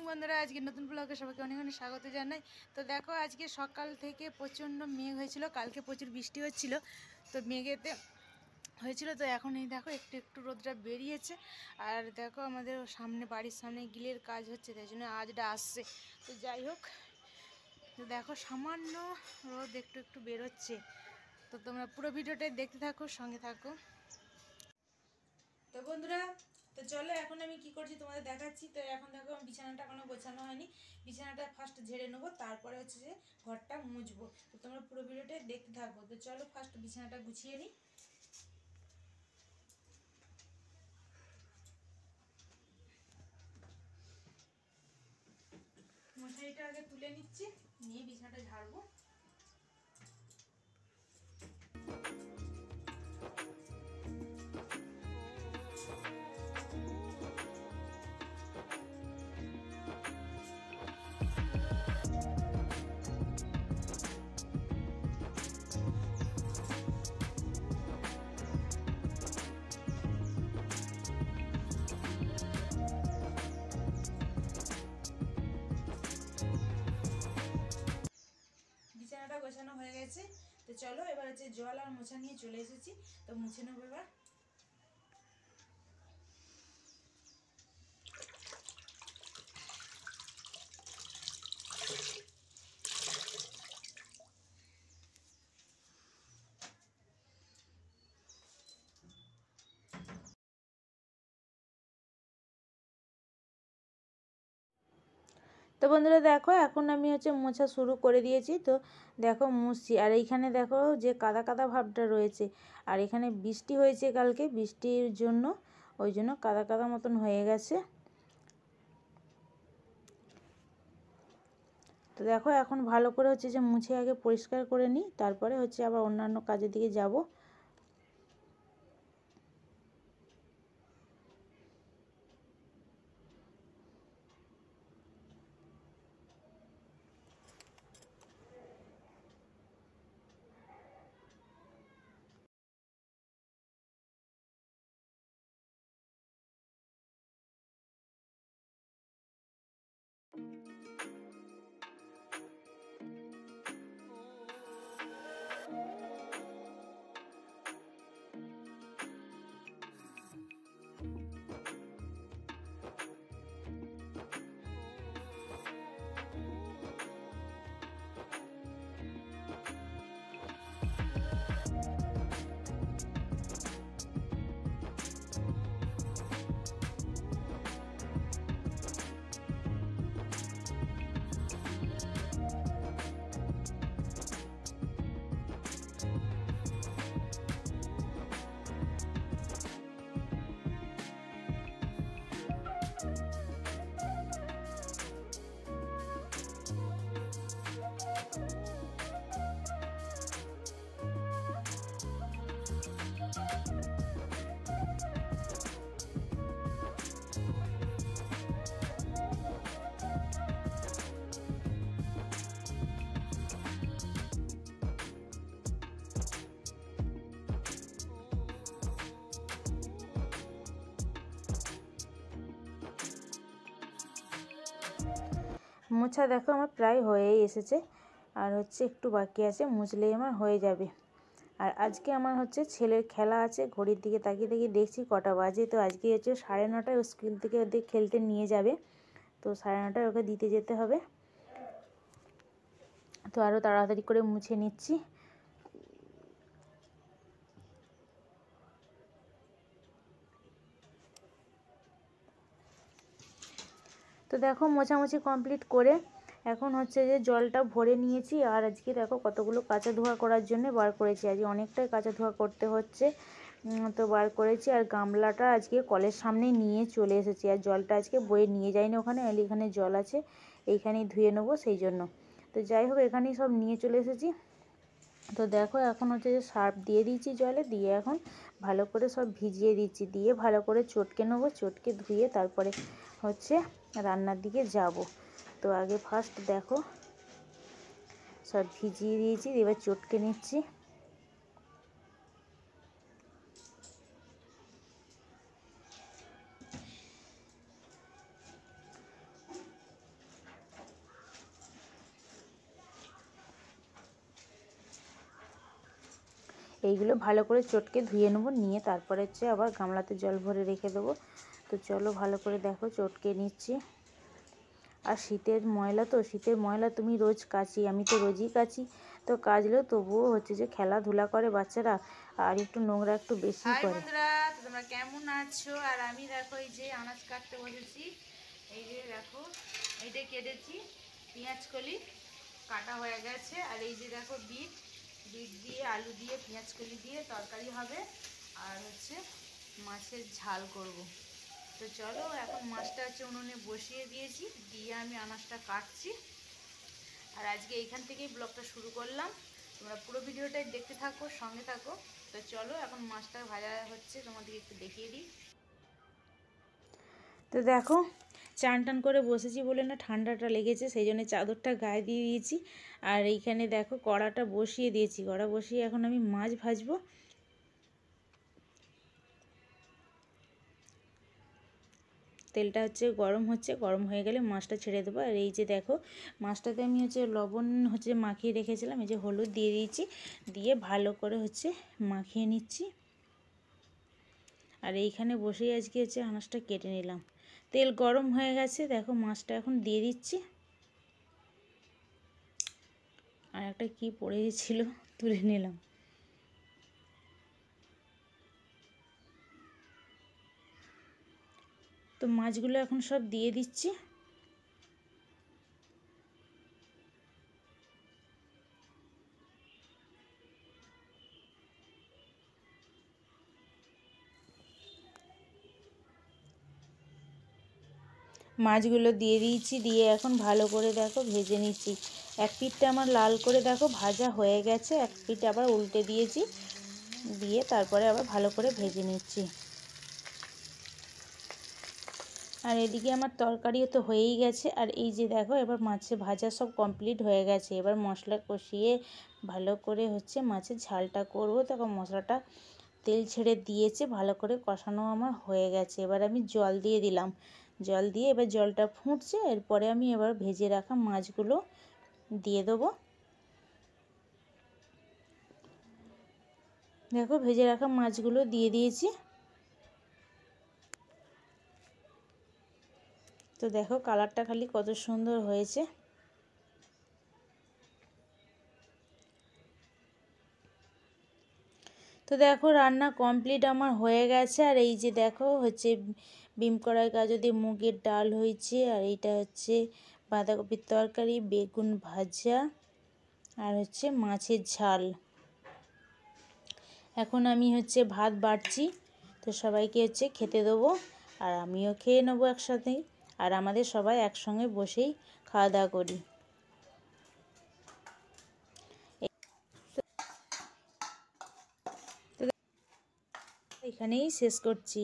Morning বন্ধুরা, আজকে নতুন ব্লগে সবাইকে অনেক অনেক স্বাগত জানাই। তো দেখো, আজকে সকাল থেকে প্রচণ্ড মেঘ হয়েছিল, কালকে প্রচুর বৃষ্টি হচ্ছিল, তো মেঘেতে হয়েছিল। তো এখন এই দেখো একটু একটু রোদটা বেরিয়েছে। আর দেখো আমাদের সামনে বাড়ির সামনে গ্রিলের কাজ হচ্ছে, তাই জন্য আজটা আসছে। তো যাই হোক, তো দেখো সামান্য রোদ একটু একটু বেরোচ্ছে। তো তোমরা পুরো ভিডিওটাই দেখতে থাকো, সঙ্গে থাকো। তো বন্ধুরা, তো চলো এখন আমি কি করছি তোমাদের দেখাচ্ছি। তো এখন দেখো বিছানাটা এখনো গোছানো হয়নি, বিছানাটা ফার্স্ট ঝেড়ে নেবো, তারপরে হচ্ছে যে ঘরটা মুছবো। তো তোমরা পুরো ভিডিওটা দেখতে থাকো। তো চলো ফার্স্ট বিছানাটা গুছিয়ে নিই। মশারিটা আগে তুলে নিচ্ছি, নিয়ে বিছানাটা ঝাড়বো। বিছানাটা গোছানো হয়ে গেছে। তো চলো এবার হচ্ছে জল আর মোছা নিয়ে চলে এসেছি, তো মুছে নেবো এবার। তো বন্ধুরা দেখো, এখন আমি হচ্ছে মোছা শুরু করে দিয়েছি। তো দেখো মুছছি, আর এইখানে দেখো যে কাদা কাদা ভাবটা রয়েছে, আর এখানে বৃষ্টি হয়েছে কালকে, বৃষ্টির জন্য ওই জন্য কাদা কাদা মতন হয়ে গেছে। তো দেখো এখন ভালো করে হচ্ছে যে মুছে আগে পরিষ্কার করে নিই, তারপরে হচ্ছে আবার অন্যান্য কাজের দিকে যাব। মোছা দেখো আমার প্রায় হয়েই এসেছে, আর হচ্ছে একটু বাকি আছে, মুছলেই আমার হয়ে যাবে। আর আজকে আমার হচ্ছে ছেলের খেলা আছে, ঘড়ির দিকে তাকিয়ে তাকিয়ে দেখছি কটা বাজে। তো আজকে হচ্ছে 9:30 ও স্কুল থেকে ওদের খেলতে নিয়ে যাবে, তো 9:30 ওকে দিতে যেতে হবে। তো আরও তাড়াতাড়ি করে মুছে নিচ্ছি। তো দেখো মোছামুছি কমপ্লিট করে এখন হচ্ছে যে জলটা ভরে নিয়েছি। আর আজকে দেখো কতগুলো কাঁচা ধোয়া করার জন্য বার করেছি, আজকে অনেকটাই কাঁচা ধোয়া করতে হচ্ছে। তো বার করেছি, আর গামলাটা আজকে কলের সামনে নিয়ে চলে এসেছি। আর জলটা আজকে বয়ে নিয়ে যাইনি ওখানে, এখানে জল আছে, এইখানেই ধুয়ে নেবো সেই জন্য। তো যাই হোক, এখানেই সব নিয়ে চলে এসেছি। তো দেখো এখন হচ্ছে যে সার্ফ দিয়ে দিয়েছি জলে, দিয়ে এখন ভালো করে সব ভিজিয়ে দিচ্ছি, দিয়ে ভালো করে চটকে নেবো, চটকে ধুয়ে তারপরে হচ্ছে রান্নার দিকে যাব। তো আগে ফার্স্ট দেখো সব ভিজিয়ে দিয়েছি, এবার চটকে নিচ্ছি। এইগুলো ভালো করে চটকে ধুয়ে নেবো, নিয়ে তারপরে হচ্ছে আবার গামলাতে জল ভরে রেখে দেবো। তো চলো ভালো করে দেখো চটকে নিচ্ছি। আর শীতের ময়লা, তো শীতের ময়লা তুমি রোজ কাচি, আমি তো রোজই কাচি, তো কাচলেও তবুও হচ্ছে যে খেলাধুলা করে বাচ্চারা আর একটু নোংরা একটু বেশি করে। বন্ধুরা, তোমরা কেমন আছো? আর আমি দেখো এই যে আনাজ কাটতে বসেছি। এই যে দেখো এইটা কেটেছি, পেঁয়াজ কলি কাটা হয়ে গেছে। আর এই যে দেখো বিট দিয়ে আলু দিয়ে পেঁয়াজ কলি দিয়ে তরকারি হবে, আর হচ্ছে মাছের ঝাল করব। তো চলো এখন মাছটা হচ্ছে উনুনে বসিয়ে দিয়েছি, দিয়ে আমি আনাজটা কাটছি। আর আজকে এইখান থেকেই ব্লগটা শুরু করলাম, তোমরা পুরো ভিডিওটাই দেখতে থাকো, সঙ্গে থাকো। তো চলো এখন মাছটা ভাজা হচ্ছে, তোমাদেরকে একটু দেখিয়ে দিই। তো দেখো চান টান করে বসেছি বলে না ঠান্ডাটা লেগেছে, সেই জন্য চাদরটা গায়ে দিয়ে দিয়েছি। আর এইখানে দেখো কড়াটা বসিয়ে দিয়েছি, কড়া বসিয়ে এখন আমি মাছ ভাজবো। তেলটা হচ্ছে গরম হচ্ছে, গরম হয়ে গেলে মাছটা ছেড়ে দেবো। আর এই যে দেখো মাছটাতে আমি হচ্ছে লবণ হচ্ছে মাখিয়ে রেখেছিলাম, এই যে হলুদ দিয়ে দিয়েছি, দিয়ে ভালো করে হচ্ছে মাখিয়ে নিচ্ছি। আর এইখানে বসেই আজকে হচ্ছে আনাজটা কেটে নিলাম। তেল গরম হয়ে গেছে, দেখো মাছটা এখন দিয়ে দিচ্ছি। আর একটা কি পড়ে গেছিল, তুলে নিলাম। তো মাছগুলো এখন সব দিয়ে দিচ্ছি। মাছগুলো দিয়ে দিয়েছি, দিয়ে এখন ভালো করে দেখো ভেজে নিচ্ছি। এক পিঠটা আমার লাল করে দেখো ভাজা হয়ে গেছে, এক পিঠ আবার উল্টে দিয়েছি, দিয়ে তারপরে আবার ভালো করে ভেজে নিচ্ছি। আর এদিকে আমার তরকারিও তো হয়েই গেছে। আর এই যে দেখো এবার মাছের ভাজা সব কমপ্লিট হয়ে গেছে, এবার মশলা কষিয়ে ভালো করে হচ্ছে মাছের ঝালটা করব। তখন মশলাটা তেল ছেড়ে দিয়েছে, ভালো করে কষানো আমার হয়ে গেছে। এবার আমি জল দিয়ে দিলাম, জল দিয়ে এবার জলটা ফুটছে, এরপরে আমি এবার ভেজে রাখা মাছগুলো দিয়ে দেবো। দেখো ভেজে রাখা মাছগুলো দিয়ে দিয়েছি। তো দেখো কালারটা খালি কত সুন্দর হয়েছে। তো দেখো রান্না কমপ্লিট আমার হয়ে গেছে। আর এই যে দেখো হচ্ছে বিম কড়াই গাজর দিয়ে মুগের ডাল হয়েছে, আর এইটা হচ্ছে বাঁধাকপির তরকারি, বেগুন ভাজা, আর হচ্ছে মাছের ঝাল। এখন আমি হচ্ছে ভাত বাড়ছি, তো সবাইকে হচ্ছে খেতে দেবো, আর আমিও খেয়ে নেবো একসাথেই। আর আমাদের সবাই একসঙ্গে বসেই খাওয়া দাওয়া করি। এখানেই শেষ করছি।